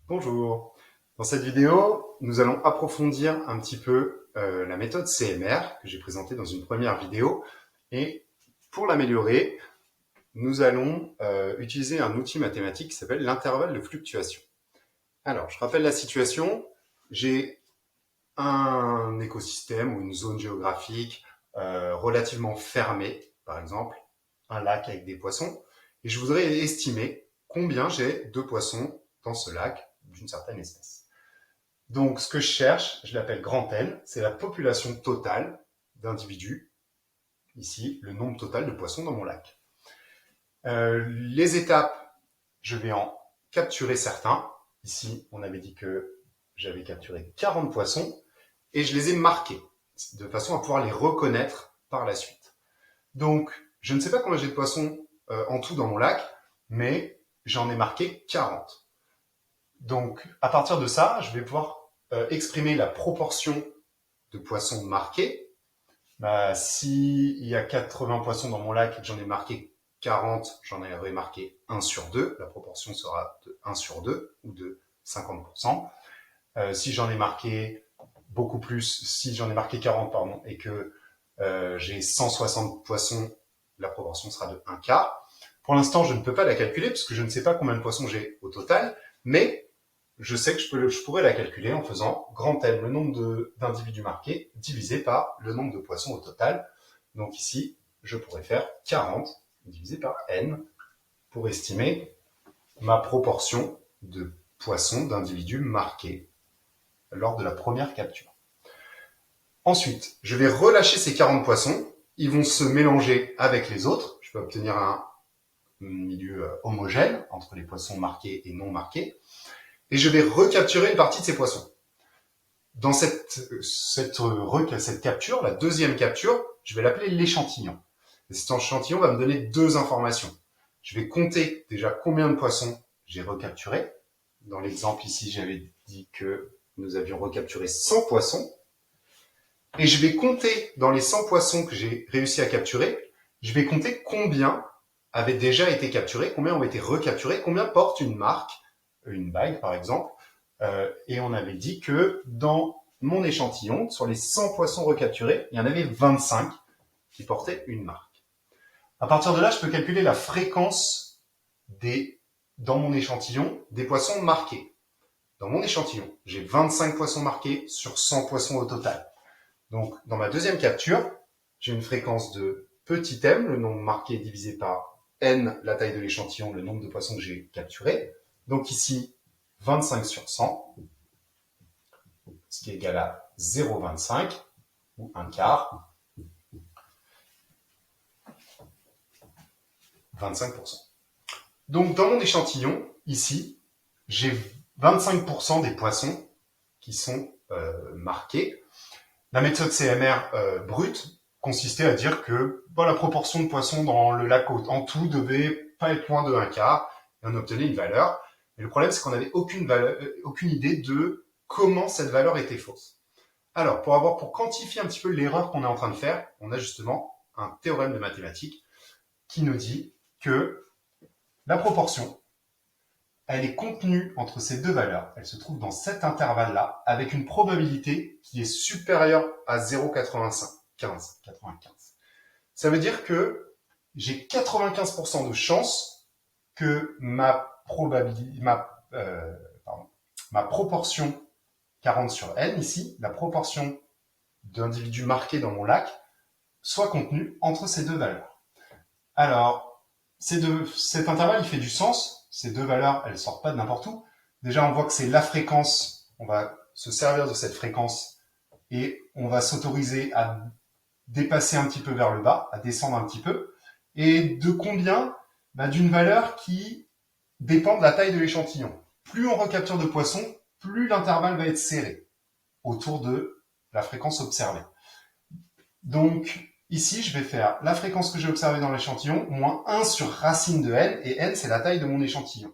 Bonjour. Dans cette vidéo, nous allons approfondir un petit peu la méthode CMR que j'ai présentée dans une première vidéo. Et pour l'améliorer, nous allons utiliser un outil mathématique qui s'appelle l'intervalle de fluctuation. Alors, je rappelle la situation. J'ai un écosystème ou une zone géographique relativement fermée, par exemple un lac avec des poissons, et je voudrais estimer combien j'ai de poissons dans ce lac d'une certaine espèce. Donc, ce que je cherche, je l'appelle grand N, c'est la population totale d'individus, ici, le nombre total de poissons dans mon lac. Les étapes, je vais en capturer certains. Ici, on avait dit que j'avais capturé 40 poissons et je les ai marqués de façon à pouvoir les reconnaître par la suite. Donc, je ne sais pas combien j'ai de poissons en tout dans mon lac, mais j'en ai marqué 40. Donc, à partir de ça, je vais pouvoir exprimer la proportion de poissons marqués. S'il y a 80 poissons dans mon lac et que j'en ai marqué 40, j'en aurais marqué 1 sur 2. La proportion sera de 1 sur 2 ou de 50%. Si j'en ai marqué beaucoup plus, si j'en ai marqué 40, pardon, et que j'ai 160 poissons, la proportion sera de 1 quart. Pour l'instant, je ne peux pas la calculer puisque je ne sais pas combien de poissons j'ai au total, mais je sais que je pourrais la calculer en faisant grand N, le nombre d'individus marqués, divisé par le nombre de poissons au total. Donc ici, je pourrais faire 40 divisé par N pour estimer ma proportion de poissons d'individus marqués lors de la première capture. Ensuite, je vais relâcher ces 40 poissons. Ils vont se mélanger avec les autres. Je peux obtenir un milieu homogène entre les poissons marqués et non marqués. Et je vais recapturer une partie de ces poissons. Dans cette capture, la deuxième capture, je vais l'appeler l'échantillon. Et cet échantillon va me donner deux informations. Je vais compter déjà combien de poissons j'ai recapturés. Dans l'exemple ici, j'avais dit que nous avions recapturé 100 poissons. Et je vais compter dans les 100 poissons que j'ai réussi à capturer, je vais compter combien avaient déjà été capturés, combien ont été recapturés, combien porte une marque, une bague par exemple. Et on avait dit que dans mon échantillon, sur les 100 poissons recapturés, il y en avait 25 qui portaient une marque. À partir de là, je peux calculer la fréquence dans mon échantillon des poissons marqués. Dans mon échantillon, j'ai 25 poissons marqués sur 100 poissons au total. Donc, dans ma deuxième capture, j'ai une fréquence de petit m, le nombre marqué divisé par n, la taille de l'échantillon, le nombre de poissons que j'ai capturés. Donc ici, 25 sur 100, ce qui est égal à 0,25 ou un quart, 25%. Donc, dans mon échantillon, ici, j'ai 25% des poissons qui sont marqués. La méthode CMR brute consistait à dire que la proportion de poissons dans le lac en tout devait pas être loin de un quart, et on obtenait une valeur. Mais le problème, c'est qu'on n'avait aucune idée de comment cette valeur était fausse. Alors, pour quantifier un petit peu l'erreur qu'on est en train de faire, on a justement un théorème de mathématiques qui nous dit que la proportion, elle est contenue entre ces deux valeurs. Elle se trouve dans cet intervalle-là, avec une probabilité qui est supérieure à 0,95. Ça veut dire que j'ai 95% de chance que ma proportion 40 sur n ici, la proportion d'individus marqués dans mon lac, soit contenue entre ces deux valeurs. Alors, cet intervalle, il fait du sens. Ces deux valeurs, elles sortent pas de n'importe où. Déjà, on voit que c'est la fréquence. On va se servir de cette fréquence et on va s'autoriser à dépasser un petit peu vers le bas, à descendre un petit peu. Et de combien? D'une valeur qui dépend de la taille de l'échantillon. Plus on recapture de poissons, plus l'intervalle va être serré autour de la fréquence observée. Donc, ici, je vais faire la fréquence que j'ai observée dans l'échantillon, moins 1 sur racine de n, et n, c'est la taille de mon échantillon.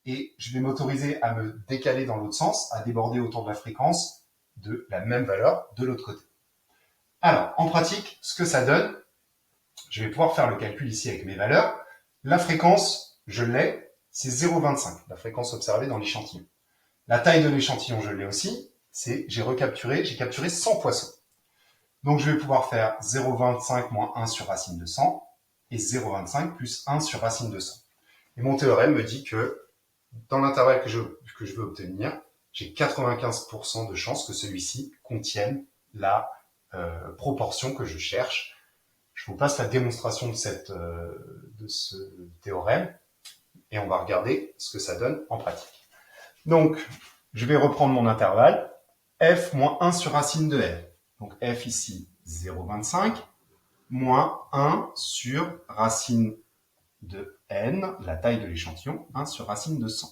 Et je vais m'autoriser à me décaler dans l'autre sens, à déborder autour de la fréquence de la même valeur de l'autre côté. Alors, en pratique, ce que ça donne, je vais pouvoir faire le calcul ici avec mes valeurs. La fréquence, je l'ai, c'est 0,25, la fréquence observée dans l'échantillon. La taille de l'échantillon, je l'ai aussi. J'ai capturé 100 poissons. Donc, je vais pouvoir faire 0,25 moins 1 sur racine de 100 et 0,25 plus 1 sur racine de 100. Et mon théorème me dit que dans l'intervalle que je veux obtenir, j'ai 95% de chances que celui-ci contienne la proportion que je cherche. Je vous passe la démonstration de ce théorème et on va regarder ce que ça donne en pratique. Donc, je vais reprendre mon intervalle, f moins 1 sur racine de f. Donc, f ici, 0,25, moins 1 sur racine de n, la taille de l'échantillon, 1 sur racine de 100.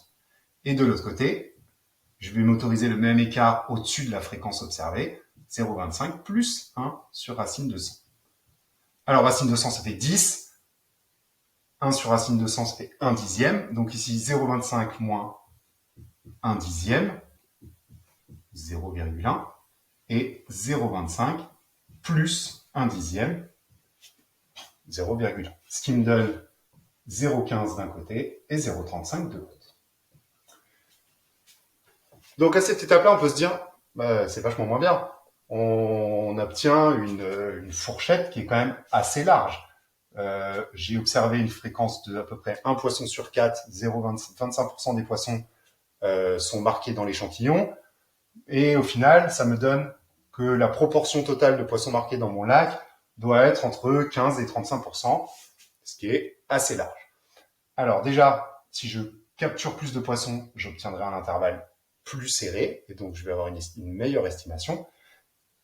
Et de l'autre côté, je vais m'autoriser le même écart au-dessus de la fréquence observée, 0,25 plus 1 sur racine de 100. Alors, racine de 100, ça fait 10. 1 sur racine de 100, ça fait 1 dixième. Donc ici, 0,25 moins 1 dixième, 0,1. Et 0,25 plus 1 dixième, 0,1. Ce qui me donne 0,15 d'un côté et 0,35 de l'autre. Donc à cette étape-là, on peut se dire, c'est vachement moins bien. On obtient une fourchette qui est quand même assez large. J'ai observé une fréquence de à peu près 1 poisson sur 4, 25% des poissons sont marqués dans l'échantillon. Et au final, ça me donne que la proportion totale de poissons marqués dans mon lac doit être entre 15 et 35%, ce qui est assez large. Alors déjà, si je capture plus de poissons, j'obtiendrai un intervalle plus serré, et donc je vais avoir une meilleure estimation.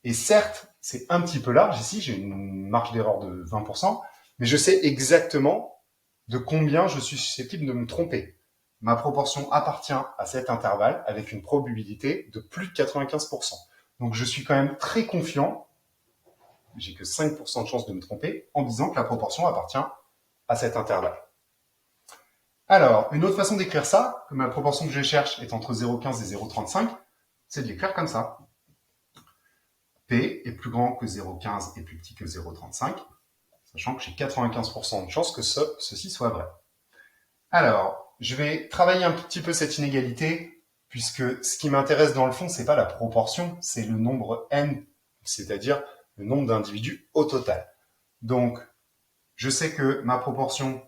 Et certes, c'est un petit peu large ici, j'ai une marge d'erreur de 20%, mais je sais exactement de combien je suis susceptible de me tromper. Ma proportion appartient à cet intervalle avec une probabilité de plus de 95%. Donc je suis quand même très confiant, j'ai que 5% de chance de me tromper, en disant que la proportion appartient à cet intervalle. Alors, une autre façon d'écrire ça, que ma proportion que je cherche est entre 0,15 et 0,35, c'est de l'écrire comme ça. P est plus grand que 0,15 et plus petit que 0,35, sachant que j'ai 95% de chance que ceci soit vrai. Alors, je vais travailler un petit peu cette inégalité, puisque ce qui m'intéresse dans le fond, c'est pas la proportion, c'est le nombre n, c'est-à-dire le nombre d'individus au total. Donc, je sais que ma proportion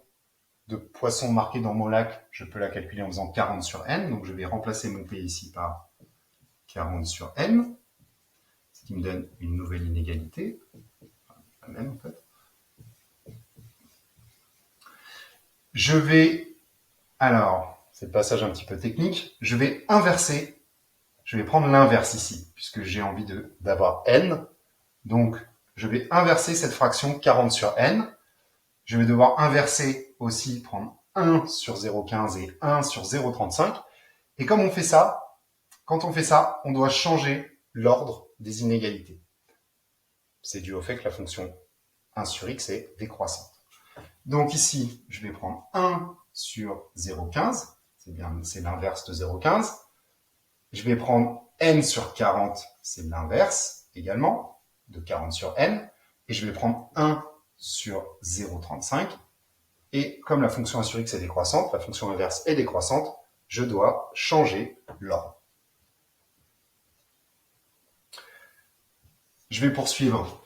de poissons marqués dans mon lac, je peux la calculer en faisant 40 sur n, donc je vais remplacer mon P ici par 40 sur n, ce qui me donne une nouvelle inégalité, la même en fait. Je vais, alors, c'est le passage un petit peu technique, je vais inverser, je vais prendre l'inverse ici, puisque j'ai envie d'avoir n, donc je vais inverser cette fraction 40 sur n, je vais devoir inverser aussi, prendre 1 sur 0,15 et 1 sur 0,35, et comme on fait ça, quand on fait ça, on doit changer l'ordre des inégalités. C'est dû au fait que la fonction 1 sur x est décroissante. Donc ici, je vais prendre 1 sur 0,15, c'est l'inverse de 0,15. Je vais prendre n sur 40, c'est l'inverse également, de 40 sur n. Et je vais prendre 1 sur 0,35. Et comme la fonction 1 sur x est décroissante, la fonction inverse est décroissante, je dois changer l'ordre. Je vais poursuivre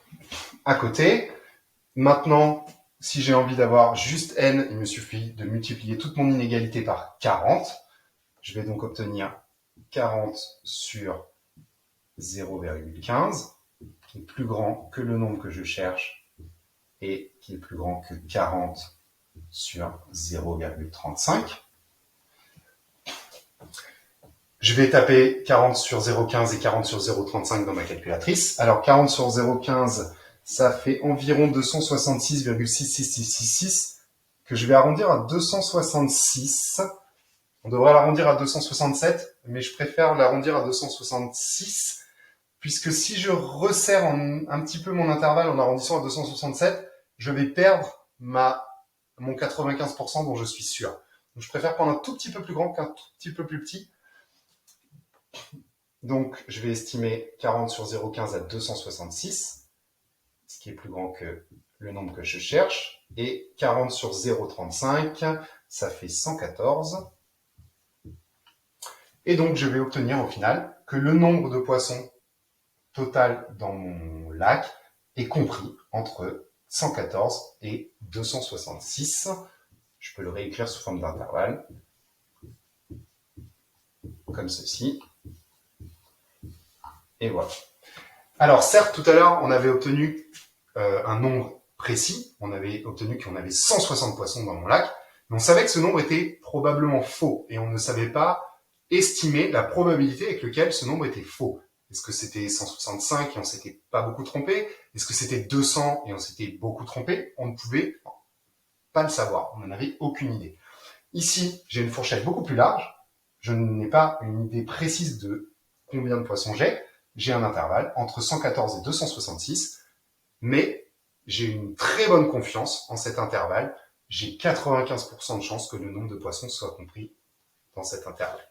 à côté. Maintenant, si j'ai envie d'avoir juste n, il me suffit de multiplier toute mon inégalité par 40. Je vais donc obtenir 40 sur 0,15, qui est plus grand que le nombre que je cherche et qui est plus grand que 40 sur 0,35. Je vais taper 40 sur 0,15 et 40 sur 0,35 dans ma calculatrice. Alors 40 sur 0,15, ça fait environ 266,66666 que je vais arrondir à 266. On devrait l'arrondir à 267, mais je préfère l'arrondir à 266, puisque si je resserre un petit peu mon intervalle en arrondissant à 267, je vais perdre mon 95% dont je suis sûr. Donc je préfère prendre un tout petit peu plus grand qu'un tout petit peu plus petit. Donc je vais estimer 40 sur 0,15 à 266, ce qui est plus grand que le nombre que je cherche. Et 40 sur 0,35, ça fait 114. Et donc, je vais obtenir au final que le nombre de poissons total dans mon lac est compris entre 114 et 266. Je peux le réécrire sous forme d'intervalle, comme ceci. Et voilà. Alors certes, tout à l'heure, on avait obtenu un nombre précis. On avait obtenu qu'on avait 160 poissons dans mon lac. Mais on savait que ce nombre était probablement faux. Et on ne savait pas estimer la probabilité avec laquelle ce nombre était faux. Est-ce que c'était 165 et on s'était pas beaucoup trompé? Est-ce que c'était 200 et on s'était beaucoup trompé? On ne pouvait pas le savoir. On n'en avait aucune idée. Ici, j'ai une fourchette beaucoup plus large. Je n'ai pas une idée précise de combien de poissons j'ai. J'ai un intervalle entre 114 et 266, mais j'ai une très bonne confiance en cet intervalle. J'ai 95% de chances que le nombre de poissons soit compris dans cet intervalle.